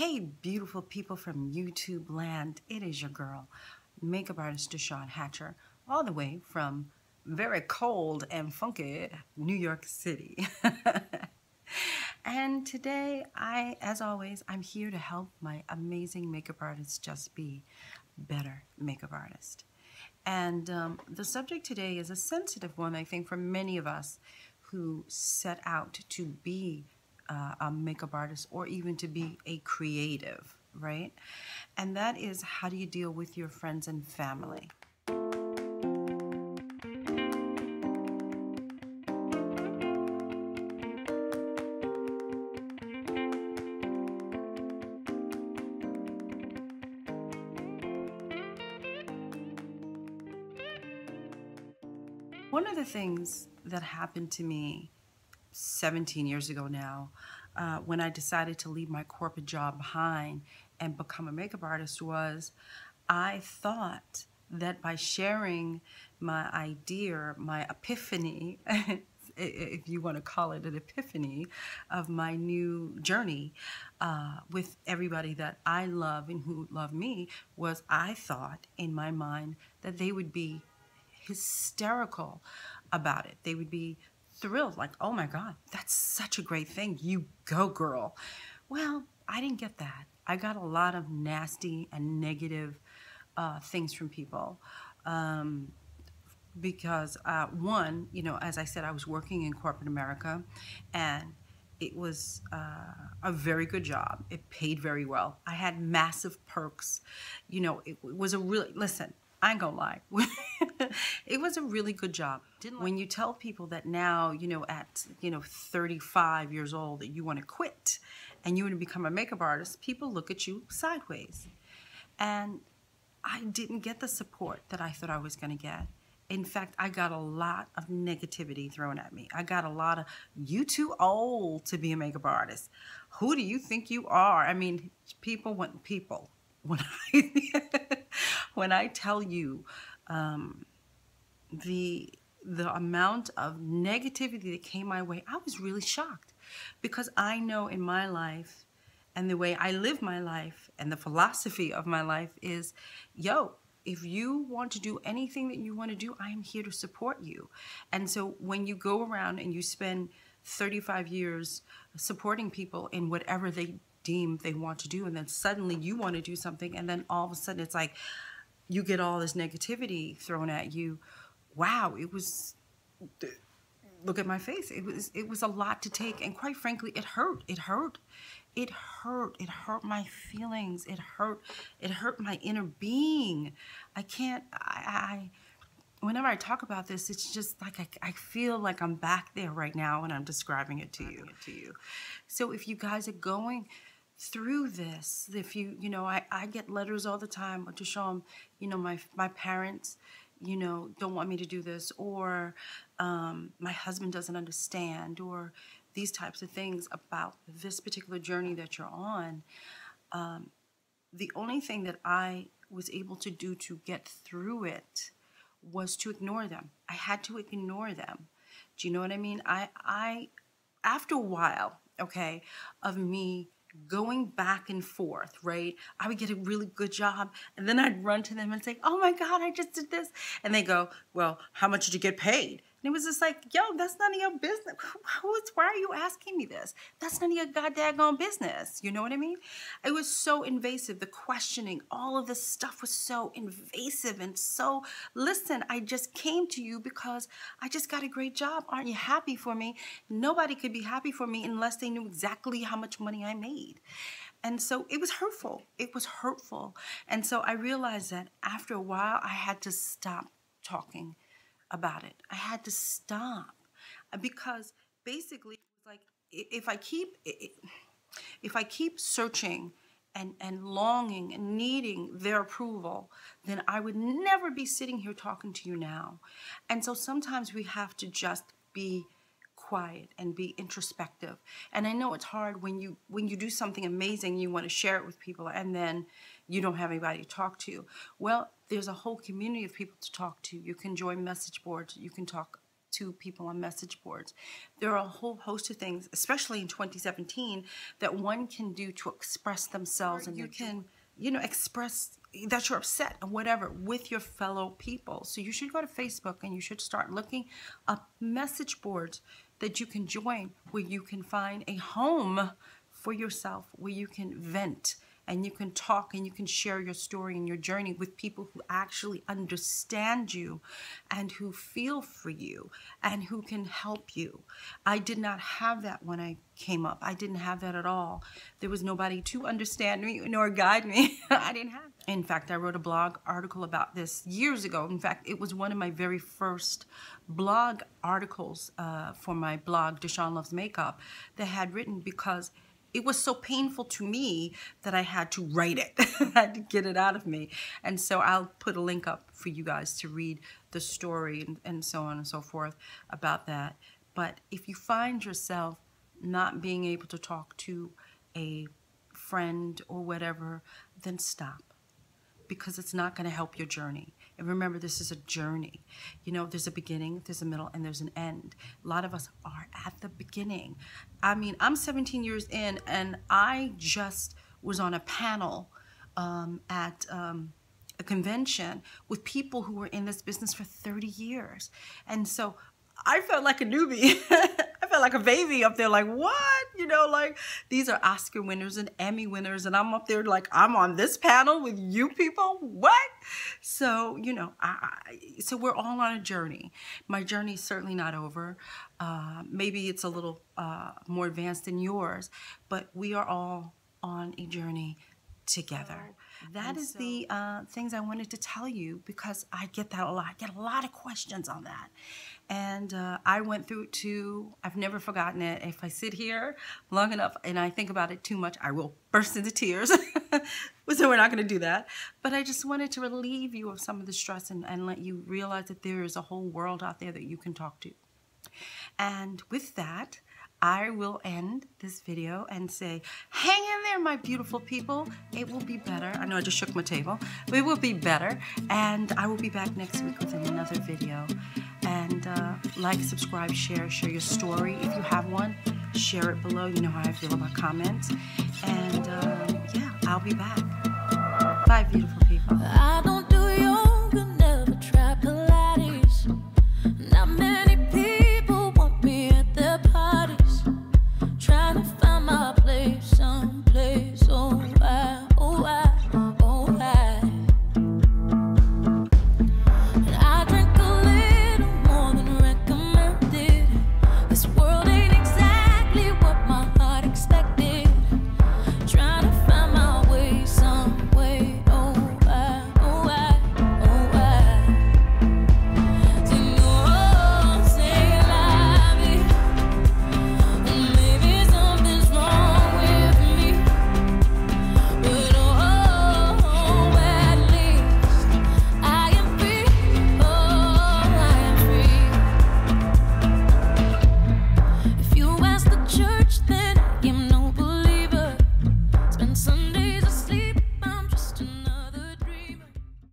Hey, beautiful people from YouTube land. It is your girl, makeup artist DeShawn Hatcher, all the way from very cold and funky New York City. And today, as always, I'm here to help my amazing makeup artists just be better makeup artists. And the subject today is a sensitive one, I think, for many of us who set out to be a makeup artist or even to be a creative, right? And that is, how do you deal with your friends and family? One of the things that happened to me 17 years ago now, when I decided to leave my corporate job behind and become a makeup artist, was I thought that by sharing my idea, my epiphany, if you want to call it an epiphany, of my new journey with everybody that I love and who love me, was I thought in my mind that they would be hysterical about it. They would be thrilled, like, oh my God, that's such a great thing. You go, girl. Well, I didn't get that. I got a lot of nasty and negative things from people. Because one, as I said, I was working in corporate America, and it was a very good job. It paid very well. I had massive perks. It was a really, listen, I ain't gonna lie. It was a really good job. When you tell people that now, at 35 years old, that you want to quit and you want to become a makeup artist, people look at you sideways. And I didn't get the support that I thought I was going to get. In fact, I got a lot of negativity thrown at me. I got a lot of, you too old to be a makeup artist. Who do you think you are? I mean, when when I tell you the amount of negativity that came my way, I was really shocked, because I know in my life and the way I live my life and the philosophy of my life is, if you want to do anything that you want to do, I am here to support you. And so when you go around and you spend 35 years supporting people in whatever they deem they want to do, and then suddenly you want to do something, and then all of a sudden it's like you get all this negativity thrown at you. Wow, it was, look at my face. It was a lot to take, and quite frankly, it hurt. It hurt my feelings. It hurt my inner being. Whenever I talk about this, it's just like I feel like I'm back there right now when I'm describing it to you. So if you guys are going through this, if I get letters all the time to show them, my parents, don't want me to do this, or my husband doesn't understand, or these types of things about this particular journey that you're on. The only thing that I was able to do to get through it was to ignore them. I had to ignore them. Do you know what I mean? I after a while, okay, of me going back and forth, right? I would get a really good job, and then I'd run to them and say, oh my God, I just did this. And they go, well, how much did you get paid? And it was just like, yo, that's none of your business. Why are you asking me this? That's none of your goddamn business. You know what I mean? It was so invasive. The questioning, all of this stuff was so invasive and so, listen, I just came to you because I just got a great job. Aren't you happy for me? Nobody could be happy for me unless they knew exactly how much money I made. And so it was hurtful. It was hurtful. And so I realized that after a while, I had to stop talking about it. I had to stop, because basically it was like, if I keep searching and longing and needing their approval, then I would never be sitting here talking to you now. And so sometimes we have to just be quiet and be introspective. And I know it's hard when you do something amazing, you want to share it with people, and then you don't have anybody to talk to. Well, there's a whole community of people to talk to. You can join message boards. You can talk to people on message boards. There are a whole host of things, especially in 2017, that one can do to express themselves, and you can, you know, express that you're upset or whatever with your fellow people. So you should go to Facebook and you should start looking up message boards that you can join, where you can find a home for yourself, where you can vent and you can talk and you can share your story and your journey with people who actually understand you and who feel for you and who can help you. I did not have that when I came up. I didn't have that at all. There was nobody to understand me nor guide me. I didn't have that. In fact, I wrote a blog article about this years ago. In fact, it was one of my very first blog articles for my blog, DeShawn Loves Makeup, that I had written, because it was so painful to me that I had to write it. I had to get it out of me. And so I'll put a link up for you guys to read the story and so on and so forth about that. But if you find yourself not being able to talk to a friend or whatever, then stop, because it's not going to help your journey. And remember, this is a journey. You know, there's a beginning, there's a middle, and there's an end. A lot of us are at the beginning. I mean, I'm 17 years in, and I just was on a panel at a convention with people who were in this business for 30 years. And so I felt like a newbie. I felt like a baby up there, like, what? You know, like, these are Oscar winners and Emmy winners, and I'm up there like, I'm on this panel with you people? What? So, you know, so we're all on a journey. My journey is certainly not over. Maybe it's a little more advanced than yours, but we are all on a journey together. That is the things I wanted to tell you, because I get that a lot. I get a lot of questions on that. And I went through it too. I've never forgotten it. If I sit here long enough and I think about it too much, I will burst into tears. So we're not going to do that. But I just wanted to relieve you of some of the stress and let you realize that there is a whole world out there that you can talk to. And with that, I will end this video and say, hang in there, my beautiful people. It will be better. I know I just shook my table, but it will be better. And I will be back next week with another video. And like, subscribe, share your story. If you have one, share it below. You know how I feel about comments. And yeah, I'll be back. Bye, beautiful people.